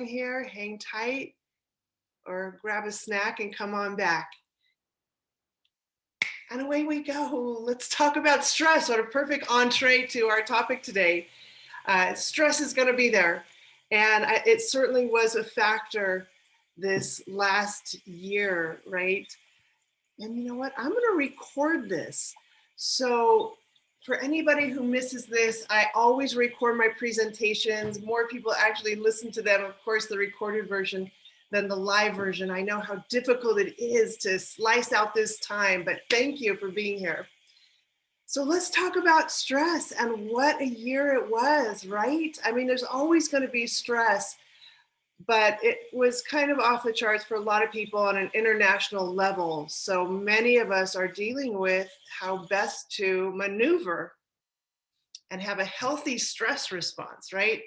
Here, hang tight or grab a snack and come on back. And away we go. Let's talk about stress. What a perfect entree to our topic today. Stress is going to be there. And it certainly was a factor this last year, right? And you know what? I'm going to record this. So for anybody who misses this, I always record my presentations. More people actually listen to them, of course, the recorded version than the live version. I know how difficult it is to slice out this time, but thank you for being here. So let's talk about stress and what a year it was, right? I mean, there's always going to be stress, but it was kind of off the charts for a lot of people on an international level. So many of us are dealing with how best to maneuver and have a healthy stress response, right?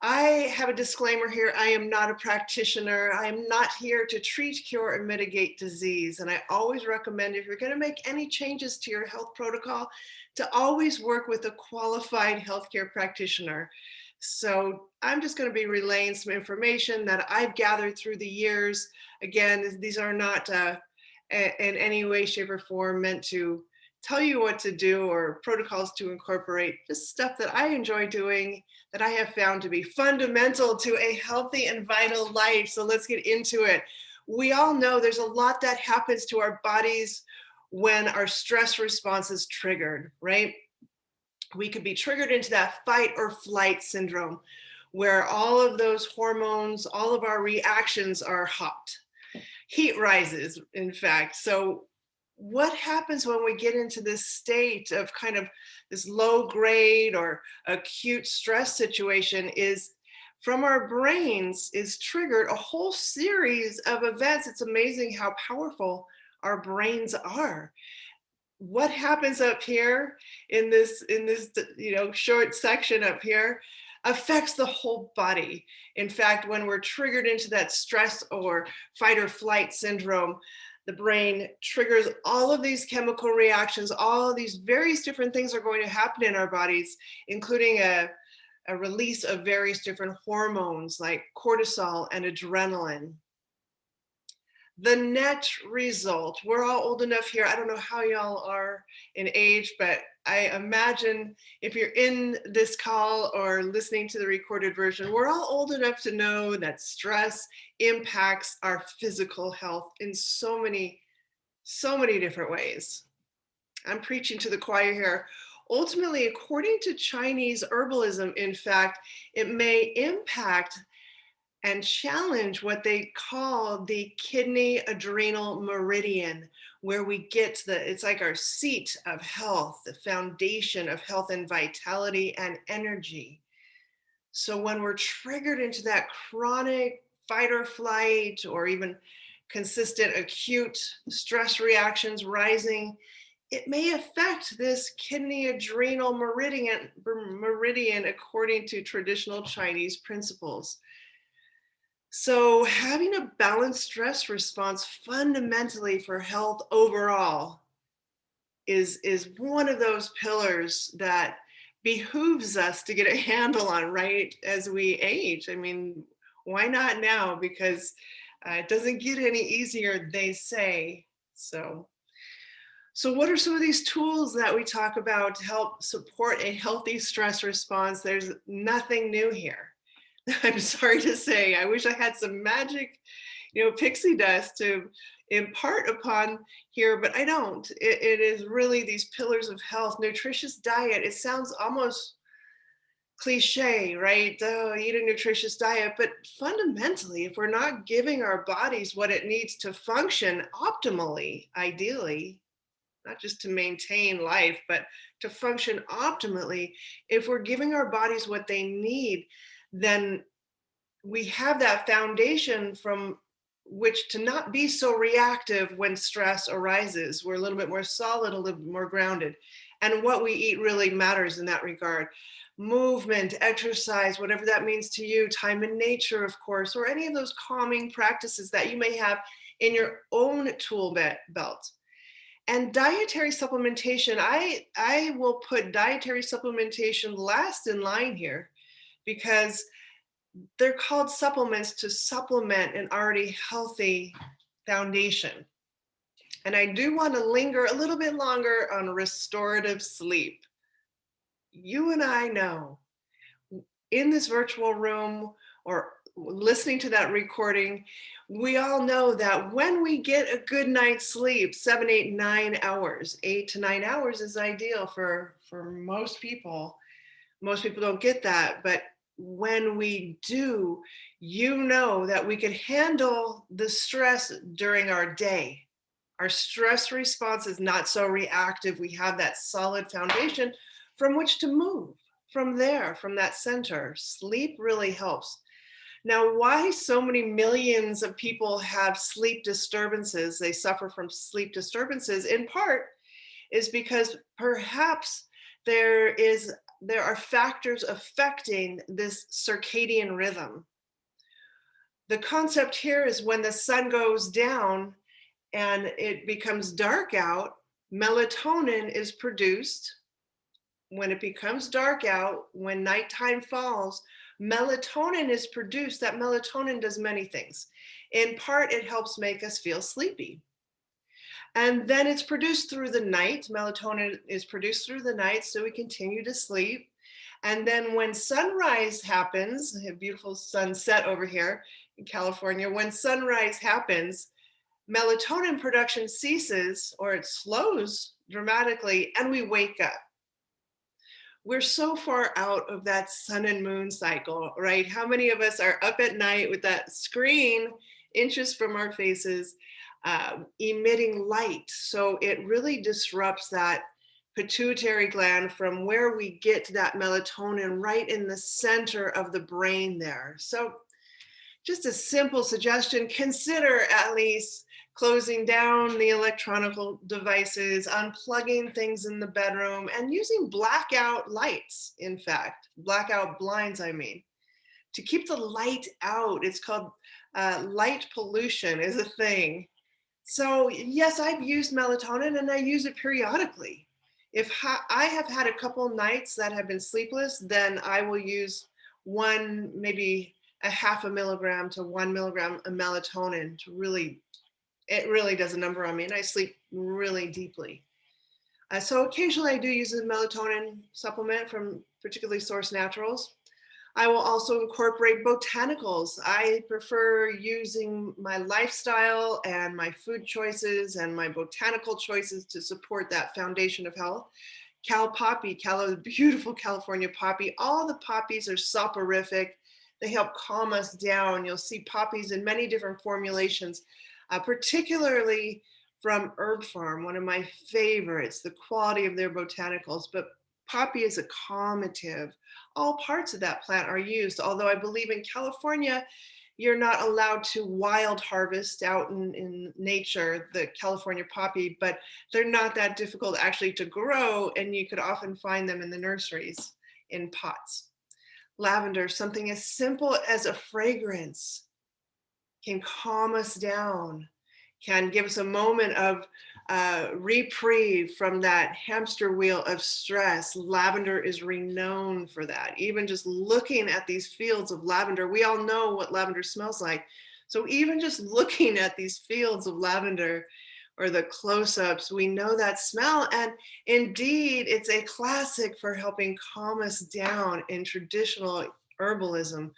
I have a disclaimer here. I am not a practitioner. I am not here to treat, cure, or mitigate disease. And I always recommend, if you're going to make any changes to your health protocol, to always work with a qualified healthcare practitioner. So I'm just going to be relaying some information that I've gathered through the years. Again, these are not in any way, shape, or form meant to tell you what to do or protocols to incorporate, just stuff that I enjoy doing that I have found to be fundamental to a healthy and vital life. So let's get into it. We all know there's a lot that happens to our bodies when our stress response is triggered, right? We could be triggered into that fight or flight syndrome where all of those hormones, all of our reactions are hot. Heat rises, in fact. So what happens when we get into this state of kind of this low grade or acute stress situation is from our brains is triggered a whole series of events. It's amazing how powerful our brains are. What happens up here in this short section up here affects the whole body. In fact, when we're triggered into that stress or fight or flight syndrome, the brain triggers all of these chemical reactions. All of these various different things are going to happen in our bodies, including a release of various different hormones like cortisol and adrenaline. The net result, we're all old enough here. I don't know how y'all are in age, but I imagine if you're in this call or listening to the recorded version, we're all old enough to know that stress impacts our physical health in so many different ways. I'm preaching to the choir here. Ultimately, according to Chinese herbalism, in fact, it may impact and challenge what they call the kidney adrenal meridian, where we get it's like our seat of health, the foundation of health and vitality and energy. So when we're triggered into that chronic fight or flight, or even consistent acute stress reactions rising, it may affect this kidney adrenal meridian according to traditional Chinese principles. So having a balanced stress response fundamentally for health overall is one of those pillars that behooves us to get a handle on, right, as we age. I mean, why not now? Because it doesn't get any easier, they say. So what are some of these tools that we talk about to help support a healthy stress response? There's nothing new here. I'm sorry to say, I wish I had some magic, pixie dust to impart upon here, but I don't. It is really these pillars of health. Nutritious diet, it sounds almost cliche, right? Oh, eat a nutritious diet. But fundamentally, if we're not giving our bodies what it needs to function optimally, ideally, not just to maintain life, but to function optimally, if we're giving our bodies what they need, then we have that foundation from which to not be so reactive when stress arises. We're a little bit more solid, a little bit more grounded. And what we eat really matters in that regard. Movement, exercise, whatever that means to you, time in nature, of course, or any of those calming practices that you may have in your own tool belt. And dietary supplementation, I will put dietary supplementation last in line here, because They're called supplements to supplement an already healthy foundation. And I do want to linger a little bit longer on restorative sleep. You and I know in this virtual room or listening to that recording, we all know that when we get a good night's sleep, 7, 8, 9 hours, 8 to 9 hours is ideal for most people. Most people don't get that, but when we do, you know that we can handle the stress during our day. Our stress response is not so reactive. We have that solid foundation from which to move. From there, from that center, sleep really helps. Now, why so many millions of people have sleep disturbances? They suffer from sleep disturbances in part is because perhaps there are factors affecting this circadian rhythm. The concept here is when the sun goes down and it becomes dark out, melatonin is produced. When it becomes dark out, when nighttime falls, melatonin is produced. That melatonin does many things. In part, it helps make us feel sleepy. And then it's produced through the night. Melatonin is produced through the night, so we continue to sleep. And then when sunrise happens, a beautiful sunset over here in California, when sunrise happens, melatonin production ceases or it slows dramatically, and we wake up. We're so far out of that sun and moon cycle, right? How many of us are up at night with that screen inches from our faces, emitting light? So it really disrupts that pituitary gland from where we get that melatonin right in the center of the brain there. So just a simple suggestion, consider at least closing down the electronic devices, unplugging things in the bedroom, and using blackout lights, in fact, blackout blinds, I mean, to keep the light out. It's called light pollution is a thing. So yes, I've used melatonin and I use it periodically. If I have had a couple nights that have been sleepless, then I will use one, maybe a half a milligram to 1 milligram of melatonin to really, it really does a number on me, and I sleep really deeply. So occasionally I do use a melatonin supplement from particularly Source Naturals. I will also incorporate botanicals. I prefer using my lifestyle and my food choices and my botanical choices to support that foundation of health. Cal poppy, beautiful California poppy. All the poppies are soporific. They help calm us down. You'll see poppies in many different formulations, particularly from Herb Farm, one of my favorites, the quality of their botanicals. But poppy is a calmative. All parts of that plant are used, although I believe in California, you're not allowed to wild harvest out in nature the California poppy, but they're not that difficult actually to grow, and you could often find them in the nurseries in pots. Lavender, something as simple as a fragrance, can calm us down, can give us a moment of reprieve from that hamster wheel of stress. Lavender is renowned for that. Even just looking at these fields of lavender, we all know what lavender smells like. So even just looking at these fields of lavender or the close-ups, we know that smell. And indeed, it's a classic for helping calm us down in traditional herbalism.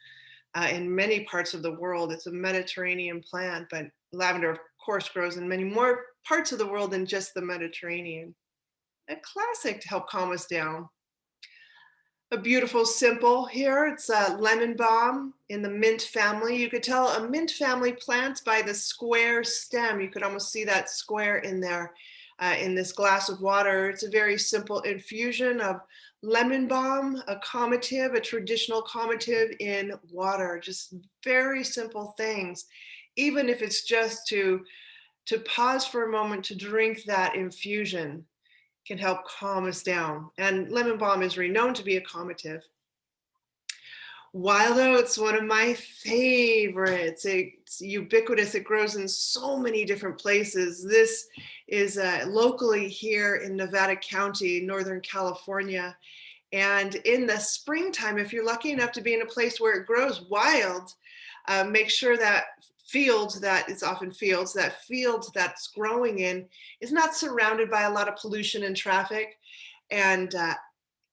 In many parts of the world, it's a Mediterranean plant, but lavender, of course, grows in many more parts of the world than just the Mediterranean. A classic to help calm us down. A beautiful simple here, it's a lemon balm in the mint family. You could tell a mint family plant by the square stem. You could almost see that square in there in this glass of water. It's a very simple infusion of lemon balm, a calmative, a traditional calmative in water. Just very simple things. Even if it's just to pause for a moment to drink that infusion, can help calm us down. And lemon balm is renowned to be a calmative. Wild oats, one of my favorites. It's ubiquitous. It grows in so many different places. This is locally here in Nevada County, Northern California. And in the springtime, if you're lucky enough to be in a place where it grows wild, make sure that field that it's often fields, that field that's growing in is not surrounded by a lot of pollution and traffic. And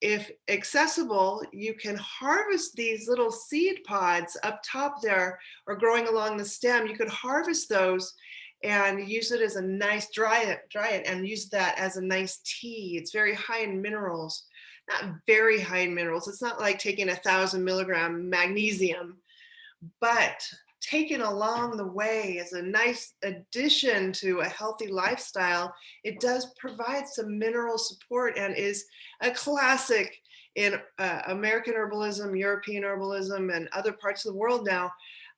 if accessible, you can harvest these little seed pods up top there or growing along the stem. You could harvest those and use it as a nice dry it and use that as a nice tea. It's very high in minerals, not very high in minerals. It's not like taking 1,000 milligram magnesium, but taken along the way as a nice addition to a healthy lifestyle, it does provide some mineral support and is a classic in American herbalism, European herbalism, and other parts of the world now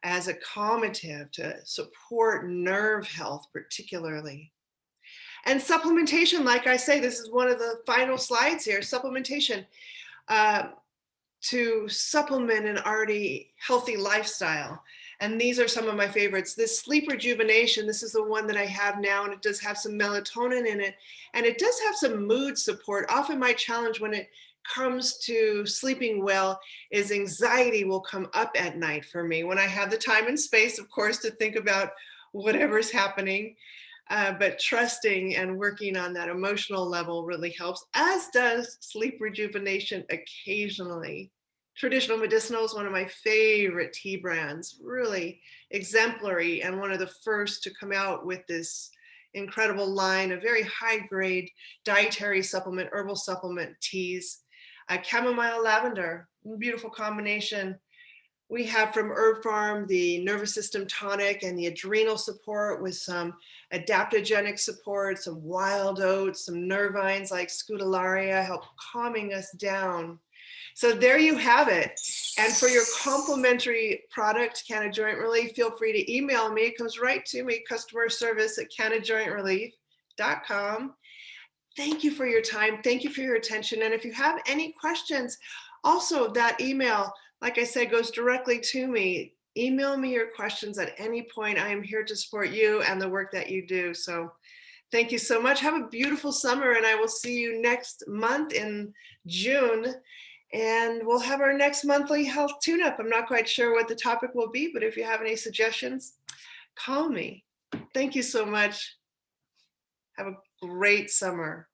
as a calmative to support nerve health, particularly. And supplementation, like I say, this is one of the final slides here, supplementation. Uh, to supplement an already healthy lifestyle. And these are some of my favorites. This sleep rejuvenation, this is the one that I have now, and it does have some melatonin in it. And it does have some mood support. Often my challenge when it comes to sleeping well is anxiety will come up at night for me when I have the time and space, of course, to think about whatever's happening. But trusting and working on that emotional level really helps, as does sleep rejuvenation occasionally. Traditional Medicinal is one of my favorite tea brands, really exemplary, and one of the first to come out with this incredible line of very high grade dietary supplement, herbal supplement teas. Chamomile lavender, beautiful combination. We have from Herb Farm the nervous system tonic and the adrenal support with some adaptogenic support, some wild oats, some nervines like scutellaria help calming us down. So there you have it. And for your complimentary product, Canna Joint Relief, feel free to email me. It comes right to me, customer service at cannajointrelief.com. Thank you for your time. Thank you for your attention. And if you have any questions, also that email, like I said, goes directly to me. Email me your questions at any point. I am here to support you and the work that you do. So thank you so much. Have a beautiful summer, and I will see you next month in June. And we'll have our next monthly health tune-up. I'm not quite sure what the topic will be, but if you have any suggestions, call me. Thank you so much. Have a great summer.